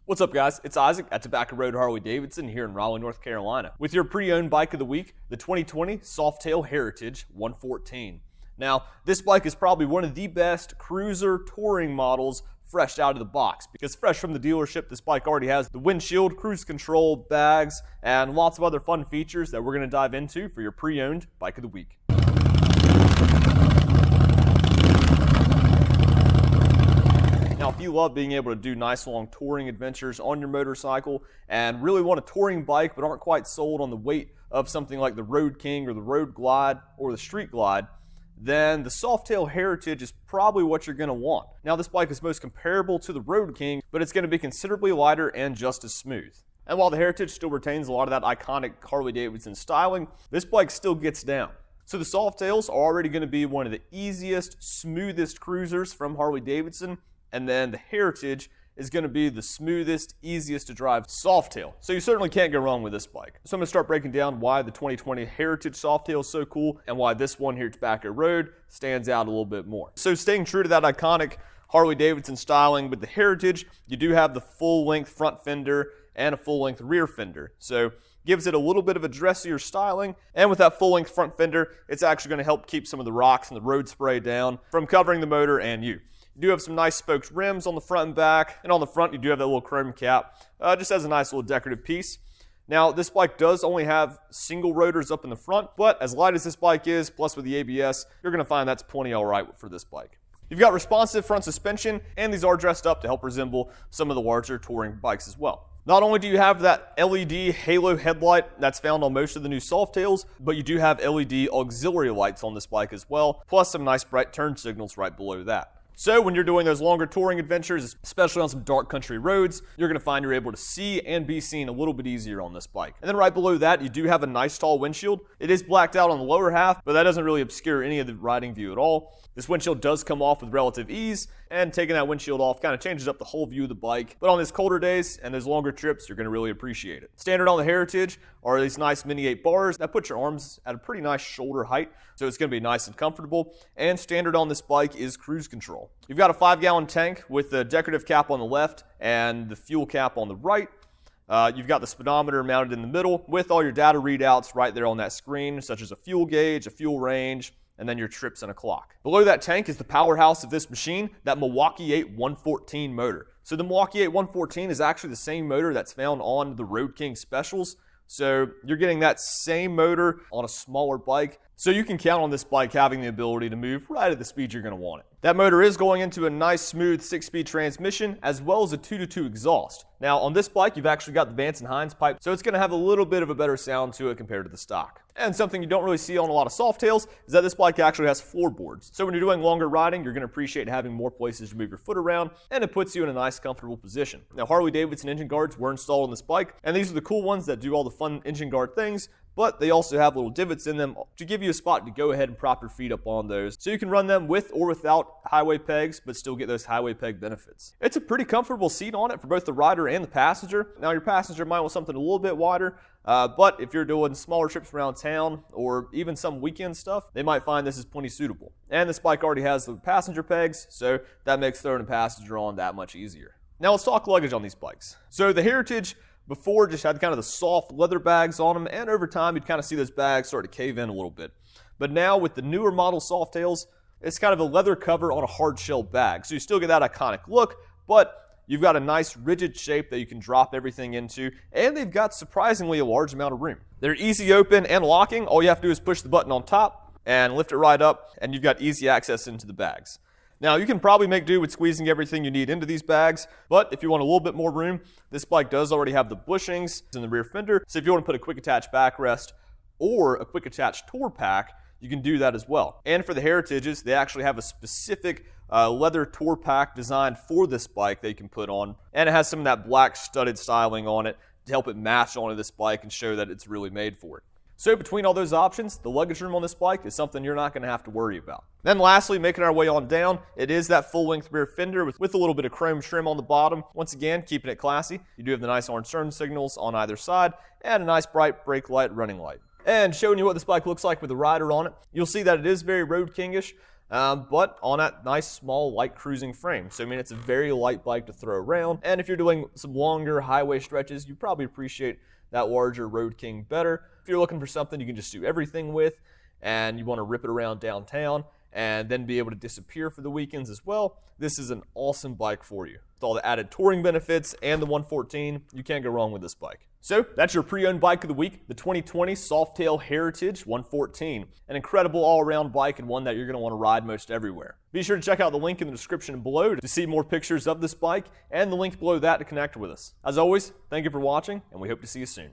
What's up, guys? It's Isaac at Tobacco Road Harley-Davidson here in Raleigh, North Carolina, with your pre-owned bike of the week, the 2020 Softail Heritage 114. Now, this bike is probably one of the best cruiser touring models fresh out of the box, because fresh from the dealership, this bike already has the windshield, cruise control, bags, and lots of other fun features that we're going to dive into for your pre-owned bike of the week. Now, if you love being able to do nice long touring adventures on your motorcycle and really want a touring bike but aren't quite sold on the weight of something like the Road King or the Road Glide or the Street Glide, then the Softail Heritage is probably what you're going to want. Now, this bike is most comparable to the Road King, but it's going to be considerably lighter and just as smooth. And while the Heritage still retains a lot of that iconic Harley-Davidson styling, this bike still gets down. So the Softails are already going to be one of the easiest, smoothest cruisers from Harley-Davidson, and then the Heritage is going to be the smoothest, easiest to drive Softail. So you certainly can't go wrong with this bike. So I'm going to start breaking down why the 2020 Heritage Softail is so cool and why this one here at Tobacco Road stands out a little bit more. So staying true to that iconic Harley-Davidson styling, with the Heritage, you do have the full-length front fender and a full-length rear fender. So gives it a little bit of a dressier styling, and with that full-length front fender, it's actually going to help keep some of the rocks and the road spray down from covering the motor and you. You do have some nice spoked rims on the front and back, and on the front you do have that little chrome cap, just as a nice little decorative piece. Now, this bike does only have single rotors up in the front, but as light as this bike is, plus with the ABS, you're going to find that's plenty all right for this bike. You've got responsive front suspension, and these are dressed up to help resemble some of the larger touring bikes as well. Not only do you have that LED halo headlight that's found on most of the new Softails, but you do have LED auxiliary lights on this bike as well, plus some nice bright turn signals right below that. So when you're doing those longer touring adventures, especially on some dark country roads, you're going to find you're able to see and be seen a little bit easier on this bike. And then right below that, you do have a nice tall windshield. It is blacked out on the lower half, but that doesn't really obscure any of the riding view at all. This windshield does come off with relative ease, and taking that windshield off kind of changes up the whole view of the bike. But on these colder days and those longer trips, you're going to really appreciate it. Standard on the Heritage are these nice mini 8 bars that put your arms at a pretty nice shoulder height, so it's going to be nice and comfortable. And standard on this bike is cruise control. You've got a 5-gallon tank with the decorative cap on the left and the fuel cap on the right. You've got the speedometer mounted in the middle with all your data readouts right there on that screen, such as a fuel gauge, a fuel range, and then your trips and a clock. Below that tank is the powerhouse of this machine, that Milwaukee 8 114 motor. So the Milwaukee 8 114 is actually the same motor that's found on the Road King Specials. So you're getting that same motor on a smaller bike. So you can count on this bike having the ability to move right at the speed you're going to want it. That motor is going into a nice smooth 6-speed transmission as well as a 2-to-2 exhaust. Now on this bike you've actually got the Vance & Hines pipe, so it's going to have a little bit of a better sound to it compared to the stock. And something you don't really see on a lot of Softails is that this bike actually has floorboards. So when you're doing longer riding, you're going to appreciate having more places to move your foot around, and it puts you in a nice comfortable position. Now Harley-Davidson engine guards were installed on this bike, and these are the cool ones that do all the fun engine guard things, but they also have little divots in them to give you a spot to go ahead and prop your feet up on those. So you can run them with or without highway pegs, but still get those highway peg benefits. It's a pretty comfortable seat on it for both the rider and the passenger. Now your passenger might want something a little bit wider, but if you're doing smaller trips around town or even some weekend stuff, they might find this is plenty suitable. And this bike already has the passenger pegs, so that makes throwing a passenger on that much easier. Now let's talk luggage on these bikes. So the Heritage before just had kind of the soft leather bags on them, and over time you'd kind of see those bags start to cave in a little bit. But now with the newer model Softails, it's kind of a leather cover on a hard shell bag. So you still get that iconic look, but you've got a nice rigid shape that you can drop everything into, and they've got surprisingly a large amount of room. They're easy open and locking. All you have to do is push the button on top and lift it right up, and you've got easy access into the bags. Now, you can probably make do with squeezing everything you need into these bags, but if you want a little bit more room, this bike does already have the bushings in the rear fender, so if you want to put a quick attach backrest or a quick attach tour pack, you can do that as well. And for the Heritages, they actually have a specific leather tour pack designed for this bike that you can put on, and it has some of that black studded styling on it to help it match onto this bike and show that it's really made for it. So between all those options, the luggage room on this bike is something you're not going to have to worry about. Then lastly, making our way on down, it is that full-length rear fender with a little bit of chrome trim on the bottom. Once again, keeping it classy. You do have the nice orange turn signals on either side and a nice bright brake light running light. And showing you what this bike looks like with the rider on it, you'll see that it is very Road King-ish. but on that nice, small, light cruising frame. So, I mean, it's a very light bike to throw around. And if you're doing some longer highway stretches, you probably appreciate that larger Road King better. If you're looking for something you can just do everything with, and you want to rip it around downtown and then be able to disappear for the weekends as well, this is an awesome bike for you. With all the added touring benefits and the 114, you can't go wrong with this bike. So that's your pre-owned bike of the week, the 2020 Softail Heritage 114. An incredible all-around bike and one that you're going to want to ride most everywhere. Be sure to check out the link in the description below to see more pictures of this bike, and the link below that to connect with us. As always, thank you for watching, and we hope to see you soon.